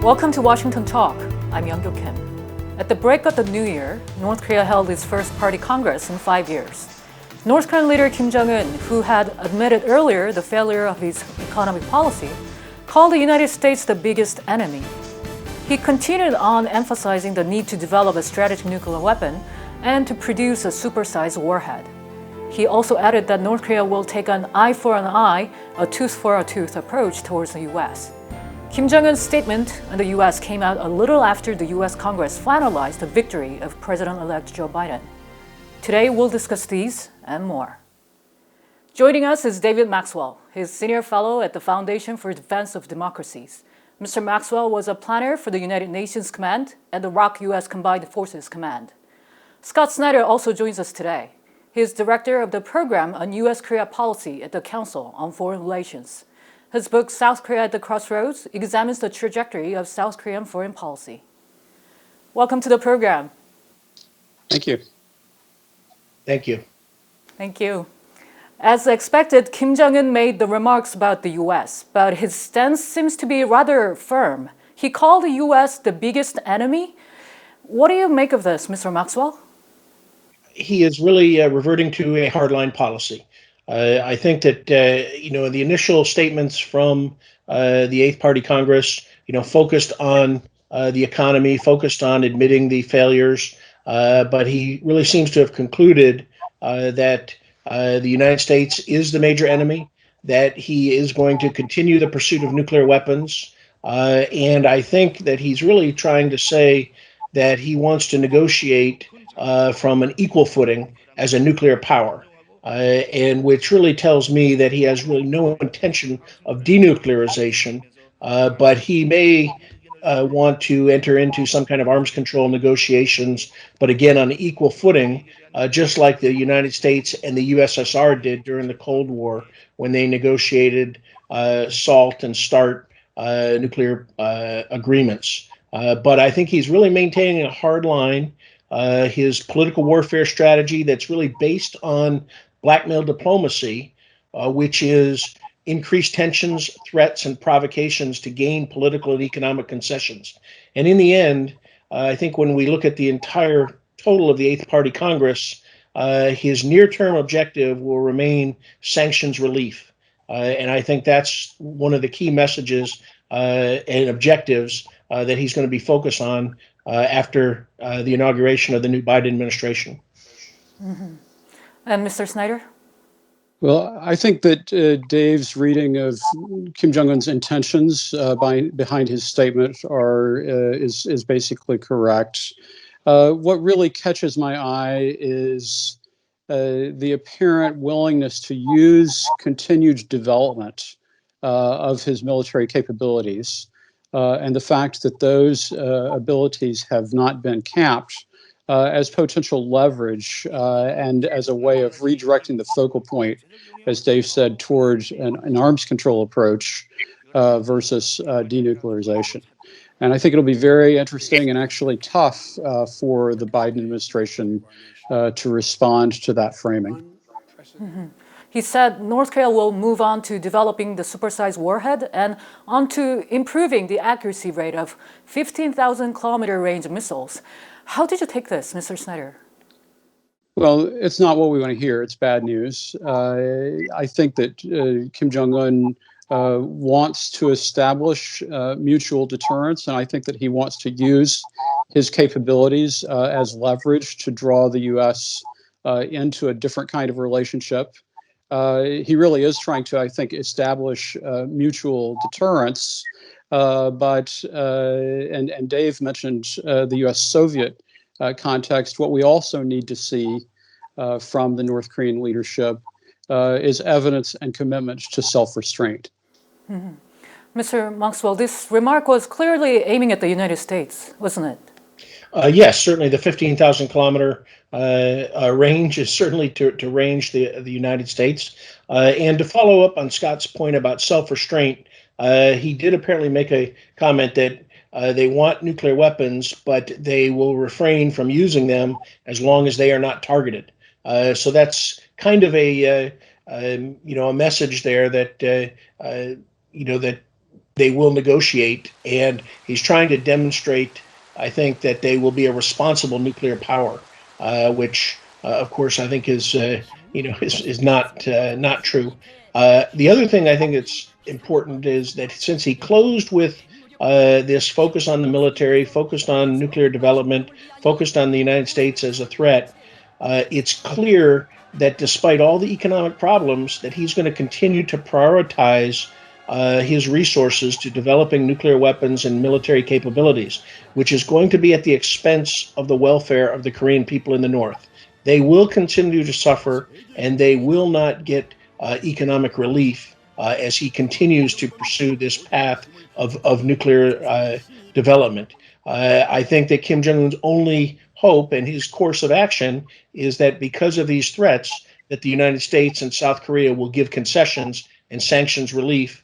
Welcome to Washington Talk. I'm Young-Kyo Kim. At the break of the new year, North Korea held its first party congress in 5 years. North Korean leader Kim Jong-un, who had admitted earlier the failure of his economic policy, called the United States the biggest enemy. He continued on emphasizing the need to develop a strategic nuclear weapon and to produce a supersized warhead. He also added that North Korea will take an eye for an eye, a tooth for a tooth approach towards the U.S. Kim Jong-un's statement on the U.S. came out a little after the U.S. Congress finalized the victory of President-elect Joe Biden. Today, we'll discuss these and more. Joining us is David Maxwell. He's senior fellow at the Foundation for Defense of Democracies. Mr. Maxwell was a planner for the United Nations Command and the ROK U.S. Combined Forces Command. Scott Snyder also joins us today. He is director of the program on U.S.-Korea policy at the Council on Foreign Relations. His book, South Korea at the Crossroads, examines the trajectory of South Korean foreign policy. Welcome to the program. Thank you. Thank you. Thank you. As expected, Kim Jong-un made the remarks about the U.S., but his stance seems to be rather firm. He called the U.S. the biggest enemy. What do you make of this, Mr. Maxwell? He is really reverting to a hardline policy. I think that, the initial statements from the Eighth Party Congress, focused on the economy, focused on admitting the failures, but he really seems to have concluded that the United States is the major enemy, that he is going to continue the pursuit of nuclear weapons, and I think that he's really trying to say that he wants to negotiate from an equal footing as a nuclear power. And which really tells me that he has really no intention of denuclearization, but he may want to enter into some kind of arms control negotiations, but again on equal footing, just like the United States and the USSR did during the Cold War when they negotiated SALT and START nuclear agreements. But I think he's really maintaining a hard line. His political warfare strategy that's really based on blackmail diplomacy, which is increased tensions, threats, and provocations to gain political and economic concessions. And in the end, I think when we look at the entire total of the Eighth Party Congress, his near-term objective will remain sanctions relief. And I think that's one of the key messages and objectives that he's going to be focused on after the inauguration of the new Biden administration. Mm-hmm. And Mr. Snyder? Well, I think that Dave's reading of Kim Jong-un's intentions behind his statement is basically correct. What really catches my eye is the apparent willingness to use continued development of his military capabilities, and the fact that those abilities have not been capped as potential leverage and as a way of redirecting the focal point, as Dave said, towards an arms control approach versus denuclearization. And I think it'll be very interesting and actually tough for the Biden administration to respond to that framing. Mm-hmm. He said North Korea will move on to developing the supersized warhead and on to improving the accuracy rate of 15,000 kilometer range missiles. How did you take this, Mr. Snyder? Well, it's not what we want to hear. It's bad news. I think that Kim Jong-un wants to establish mutual deterrence, and I think that he wants to use his capabilities as leverage to draw the U.S. Into a different kind of relationship. He really is trying to, I think, establish mutual deterrence. But Dave mentioned the U.S.-Soviet context. What we also need to see from the North Korean leadership is evidence and commitment to self-restraint. Mm-hmm. Mr. Maxwell, this remark was clearly aiming at the United States, wasn't it? Yes, certainly the 15,000 kilometer range is certainly to range the United States. And to follow up on Scott's point about self-restraint, he did apparently make a comment that they want nuclear weapons, but they will refrain from using them as long as they are not targeted. So that's kind of a message there that that they will negotiate, and he's trying to demonstrate, I think, that they will be a responsible nuclear power, which, of course, I think is not true. The other thing I think it's important is that since he closed with this focus on the military, focused on nuclear development, focused on the United States as a threat, it's clear that despite all the economic problems, that he's going to continue to prioritize his resources to developing nuclear weapons and military capabilities, which is going to be at the expense of the welfare of the Korean people in the North. They will continue to suffer, and they will not get economic relief as he continues to pursue this path of nuclear development. I think that Kim Jong-un's only hope and his course of action is that because of these threats, that the United States and South Korea will give concessions and sanctions relief,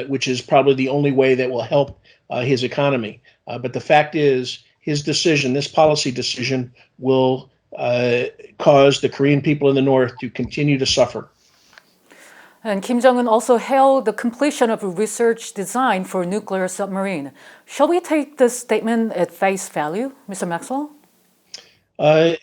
which is probably the only way that will help his economy. But the fact is, his decision, this policy decision, will cause the Korean people in the North to continue to suffer. And Kim Jong-un also hailed the completion of a research design for a nuclear submarine. Shall we take this statement at face value, Mr. Maxwell?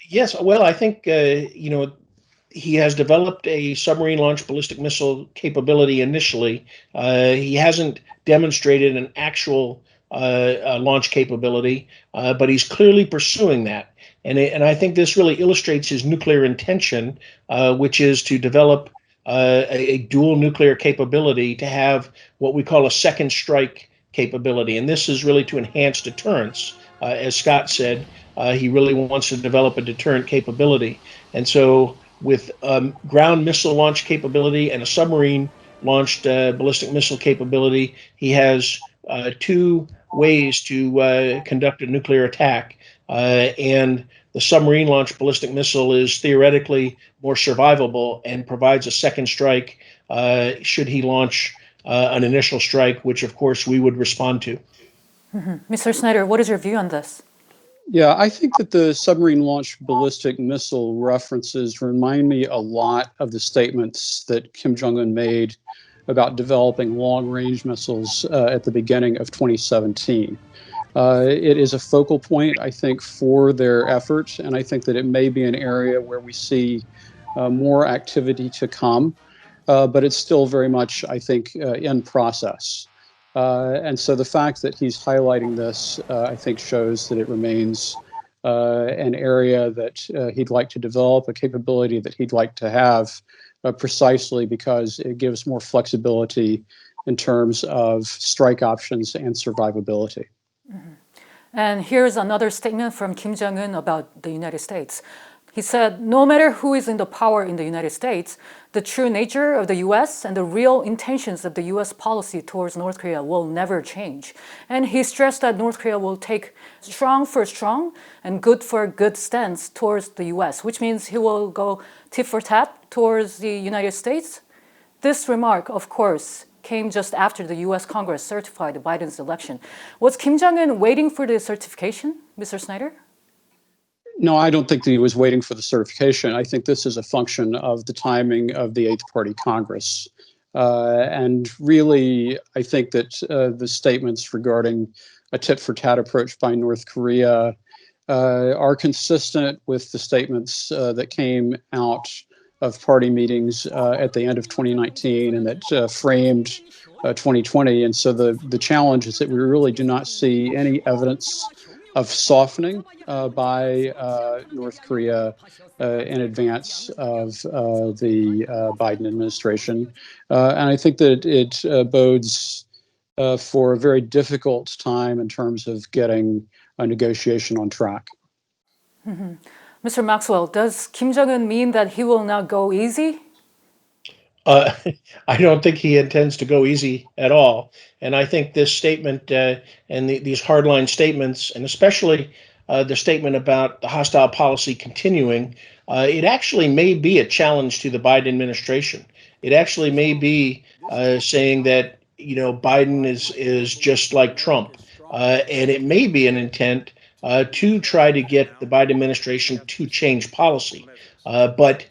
Yes. Well, I think, he has developed a submarine-launched ballistic missile capability initially. He hasn't demonstrated an actual launch capability, but he's clearly pursuing that. And I think this really illustrates his nuclear intention, which is to develop a dual nuclear capability, to have what we call a second strike capability. And this is really to enhance deterrence. As Scott said, he really wants to develop a deterrent capability. And so with ground missile launch capability and a submarine launched ballistic missile capability, he has two ways to conduct a nuclear attack. And the submarine launched ballistic missile is theoretically more survivable and provides a second strike should he launch an initial strike, which of course we would respond to. Mm-hmm. Mr. Snyder, what is your view on this? Yeah, I think that the submarine-launched ballistic missile references remind me a lot of the statements that Kim Jong-un made about developing long-range missiles at the beginning of 2017. It is a focal point, I think, for their efforts, and I think that it may be an area where we see more activity to come, but it's still very much, I think, in process. And so the fact that he's highlighting this, I think, shows that it remains an area that he'd like to develop, a capability that he'd like to have, precisely because it gives more flexibility in terms of strike options and survivability. Mm-hmm. And here's another statement from Kim Jong-un about the United States. He said, no matter who is in the power in the United States, the true nature of the U.S. and the real intentions of the U.S. policy towards North Korea will never change. And he stressed that North Korea will take strong for strong and good for good stance towards the U.S., which means he will go tit for tat towards the United States. This remark, of course, came just after the U.S. Congress certified Biden's election. Was Kim Jong-un waiting for the certification, Mr. Snyder? No, I don't think that he was waiting for the certification. I think this is a function of the timing of the Eighth Party Congress. And really, I think that the statements regarding a tit-for-tat approach by North Korea are consistent with the statements that came out of party meetings at the end of 2019 and that framed 2020. And so the challenge is that we really do not see any evidence of softening by North Korea in advance of the Biden administration. And I think that it bodes for a very difficult time in terms of getting a negotiation on track. Mm-hmm. Mr. Maxwell, does Kim Jong-un mean that he will not go easy? I don't think he intends to go easy at all. And I think this statement and these hardline statements, and especially the statement about the hostile policy continuing, it actually may be a challenge to the Biden administration. It actually may be saying that, Biden is just like Trump. And it may be an intent to try to get the Biden administration to change policy. But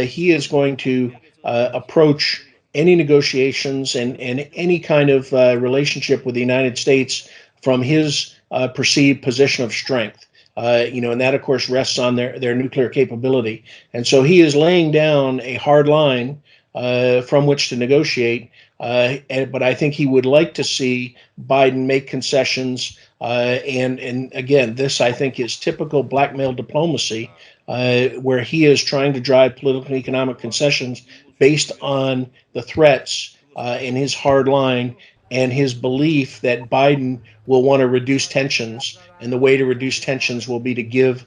he is going to approach any negotiations and any kind of relationship with the United States from his perceived position of strength. And that, of course, rests on their nuclear capability. And so he is laying down a hard line from which to negotiate. But I think he would like to see Biden make concessions. And again, this, I think, is typical blackmail diplomacy, where he is trying to drive political and economic concessions based on the threats and his hard line and his belief that Biden will want to reduce tensions. And the way to reduce tensions will be to give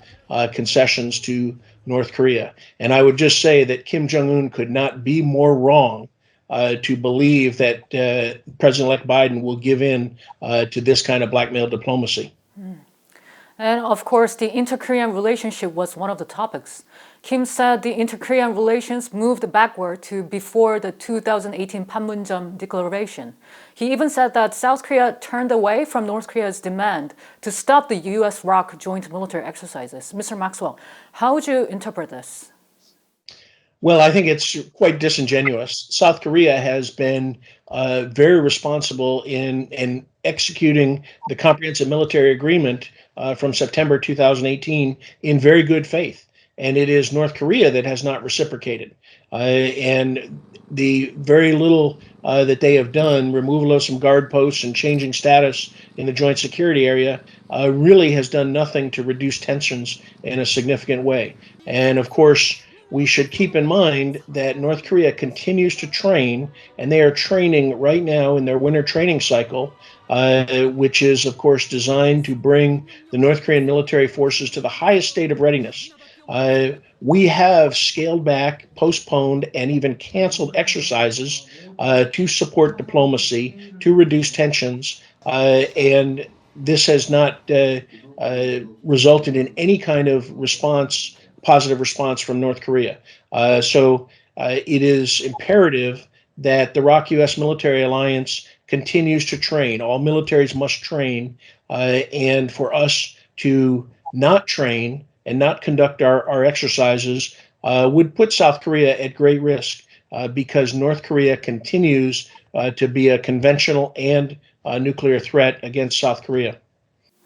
concessions to North Korea. And I would just say that Kim Jong-un could not be more wrong to believe that President-elect Biden will give in to this kind of blackmail diplomacy. And of course, the inter-Korean relationship was one of the topics. Kim said the inter-Korean relations moved backward to before the 2018 Panmunjom Declaration. He even said that South Korea turned away from North Korea's demand to stop the U.S.-ROK joint military exercises. Mr. Maxwell, how would you interpret this? Well, I think it's quite disingenuous. South Korea has been very responsible in executing the comprehensive military agreement from September 2018 in very good faith. And it is North Korea that has not reciprocated. And the very little that they have done, removal of some guard posts and changing status in the joint security area, really has done nothing to reduce tensions in a significant way. And of course, we should keep in mind that North Korea continues to train, and they are training right now in their winter training cycle, which is, of course, designed to bring the North Korean military forces to the highest state of readiness. We have scaled back, postponed, and even canceled exercises to support diplomacy, to reduce tensions, and this has not resulted in any kind of positive response from North Korea. So it is imperative that the ROK-US military alliance continues to train. All militaries must train, and for us to not train and not conduct our exercises would put South Korea at great risk because North Korea continues to be a conventional and nuclear threat against South Korea.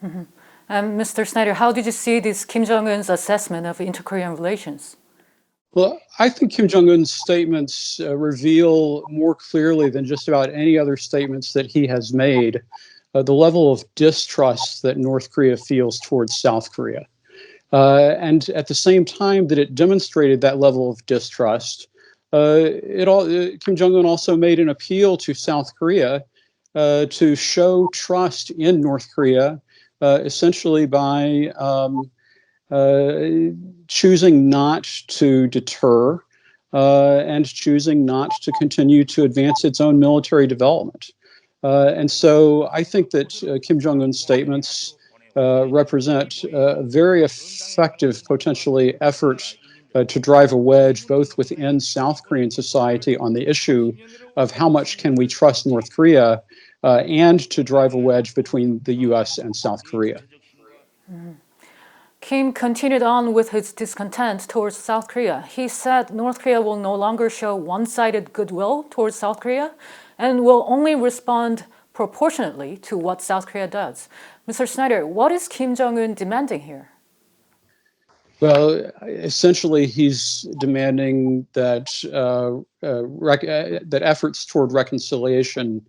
Mm-hmm. Mr. Snyder, how did you see this Kim Jong-un's assessment of inter-Korean relations? Well, I think Kim Jong-un's statements reveal more clearly than just about any other statements that he has made the level of distrust that North Korea feels towards South Korea. And at the same time that it demonstrated that level of distrust, Kim Jong-un also made an appeal to South Korea to show trust in North Korea, essentially by choosing not to deter and choosing not to continue to advance its own military development. And so I think that Kim Jong-un's statements represent a very effective, potentially, effort to drive a wedge both within South Korean society on the issue of how much can we trust North Korea and to drive a wedge between the U.S. and South Korea. Mm. Kim continued on with his discontent towards South Korea. He said North Korea will no longer show one-sided goodwill towards South Korea and will only respond proportionately to what South Korea does. Mr. Snyder, what is Kim Jong-un demanding here? Well, essentially, he's demanding that that efforts toward reconciliation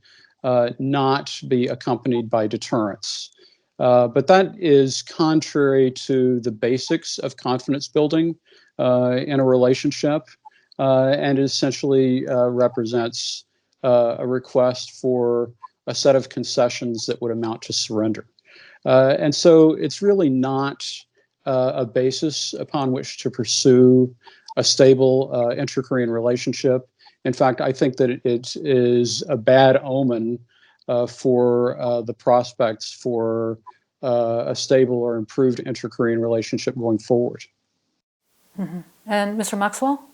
not be accompanied by deterrence. But that is contrary to the basics of confidence building in a relationship and essentially represents a request for a set of concessions that would amount to surrender. And so it's really not a basis upon which to pursue a stable inter-Korean relationship. In fact, I think that it is a bad omen for the prospects for a stable or improved inter-Korean relationship going forward. Mm-hmm. And Mr. Maxwell?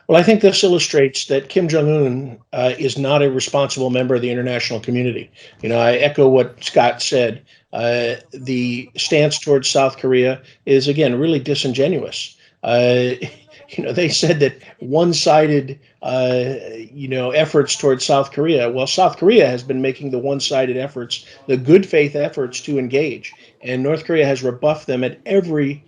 Well, I think this illustrates that Kim Jong-un is not a responsible member of the international community. I echo what Scott said. The stance towards South Korea is, again, really disingenuous. they said that one-sided, efforts towards South Korea. Well, South Korea has been making the one-sided efforts, the good faith efforts to engage, and North Korea has rebuffed them at every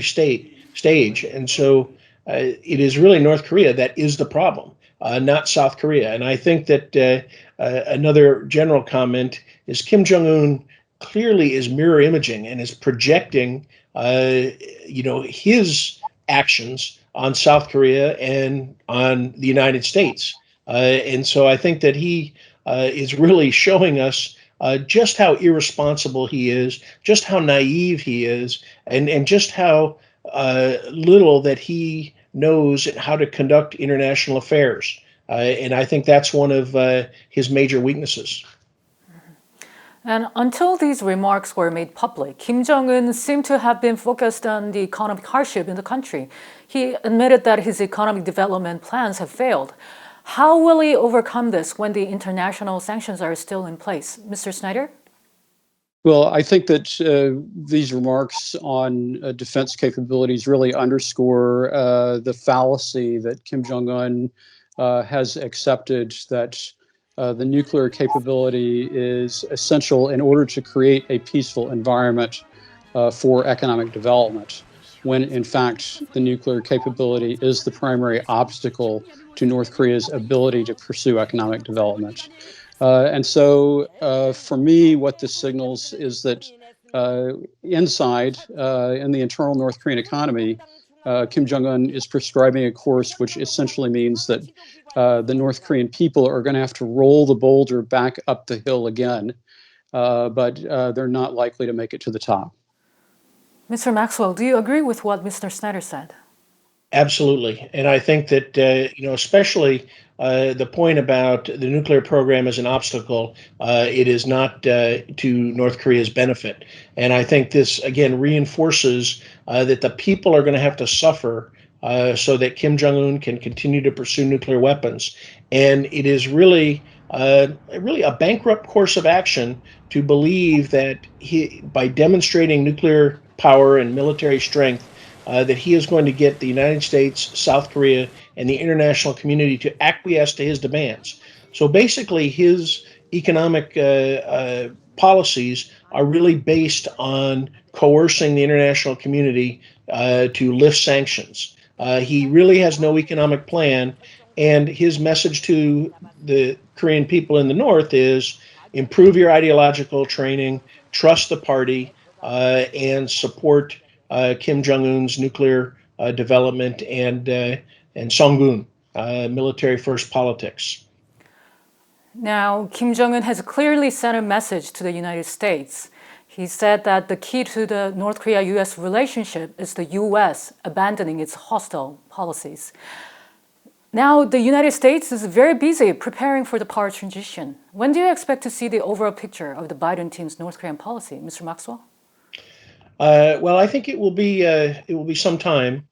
stage. And so it is really North Korea that is the problem, not South Korea. And I think that another general comment is Kim Jong-un clearly is mirror imaging and is projecting, his actions on South Korea and on the United States. And so I think that he is really showing us just how irresponsible he is, just how naive he is, and just how little that he knows how to conduct international affairs. And I think that's one of his major weaknesses. And until these remarks were made public, Kim Jong-un seemed to have been focused on the economic hardship in the country. He admitted that his economic development plans have failed. How will he overcome this when the international sanctions are still in place? Mr. Snyder? Well, I think that these remarks on defense capabilities really underscore the fallacy that Kim Jong-un has accepted that the nuclear capability is essential in order to create a peaceful environment for economic development, when in fact the nuclear capability is the primary obstacle to North Korea's ability to pursue economic development. And so for me, what this signals is that inside, in the internal North Korean economy, Kim Jong-un is prescribing a course which essentially means that the North Korean people are going to have to roll the boulder back up the hill again, but they're not likely to make it to the top. Mr. Maxwell, do you agree with what Mr. Snyder said? Absolutely. And I think that, especially the point about the nuclear program as an obstacle, it is not to North Korea's benefit. And I think this, again, reinforces that the people are going to have to suffer so that Kim Jong-un can continue to pursue nuclear weapons. And it is really a bankrupt course of action to believe that by demonstrating nuclear power and military strength, that he is going to get the United States, South Korea, and the international community to acquiesce to his demands. So basically, his economic policies are really based on coercing the international community to lift sanctions. He really has no economic plan, and his message to the Korean people in the North is improve your ideological training, trust the party, and support Kim Jong-un's nuclear development and Songun, military first politics. Now, Kim Jong-un has clearly sent a message to the United States. He said that the key to the North Korea-US relationship is the US abandoning its hostile policies. Now, the United States is very busy preparing for the power transition. When do you expect to see the overall picture of the Biden team's North Korean policy, Mr. Maxwell? Well, I think it will be some time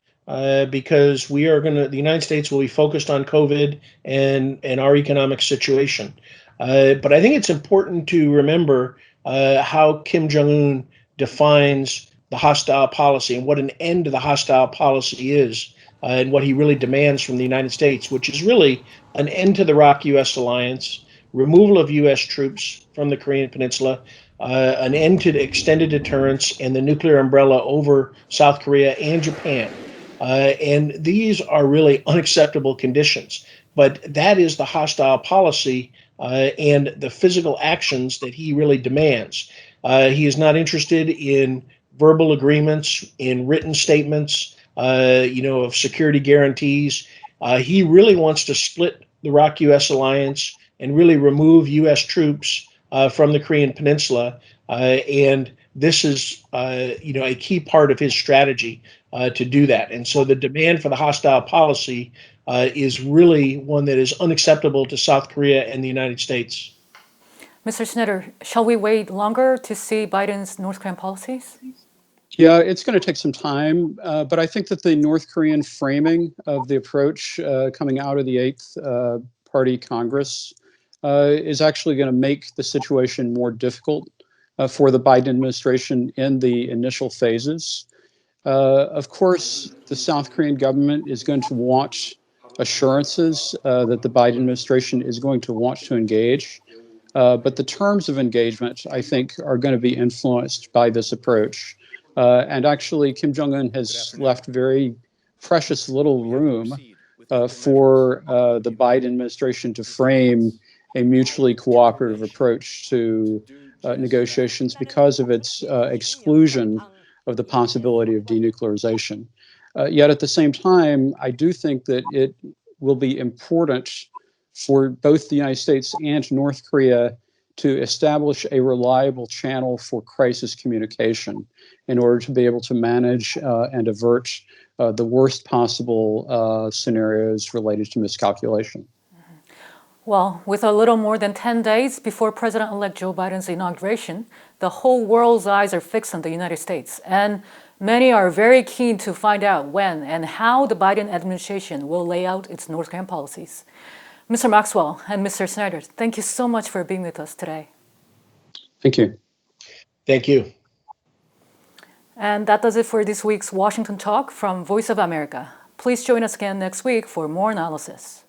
because the United States will be focused on COVID and our economic situation. But I think it's important to remember how Kim Jong-un defines the hostile policy and what an end to the hostile policy is, and what he really demands from the United States, which is really an end to the ROK-US alliance, removal of U.S. troops from the Korean Peninsula, an end to the extended deterrence and the nuclear umbrella over South Korea and Japan. And these are really unacceptable conditions. But that is the hostile policy and the physical actions that he really demands. He is not interested in verbal agreements, in written statements, of security guarantees. He really wants to split the ROK-US alliance and really remove U.S. troops from the Korean Peninsula. And this is, a key part of his strategy to do that. And so the demand for the hostile policy is really one that is unacceptable to South Korea and the United States. Mr. Snyder, shall we wait longer to see Biden's North Korean policies? Yeah, it's going to take some time, but I think that the North Korean framing of the approach coming out of the Eighth Party Congress is actually going to make the situation more difficult for the Biden administration in the initial phases. Of course, the South Korean government is going to want assurances that the Biden administration is going to want to engage. But the terms of engagement, I think, are going to be influenced by this approach. And actually, Kim Jong-un has left very precious little room for the Biden administration to frame a mutually cooperative approach to negotiations because of its exclusion of the possibility of denuclearization. Yet at the same time, I do think that it will be important for both the United States and North Korea to establish a reliable channel for crisis communication in order to be able to manage and avert the worst possible scenarios related to miscalculation. Well, with a little more than 10 days before President-elect Joe Biden's inauguration, the whole world's eyes are fixed on the United States, and many are very keen to find out when and how the Biden administration will lay out its North Korean policies. Mr. Maxwell and Mr. Snyder, thank you so much for being with us today. Thank you. Thank you. And that does it for this week's Washington Talk from Voice of America. Please join us again next week for more analysis.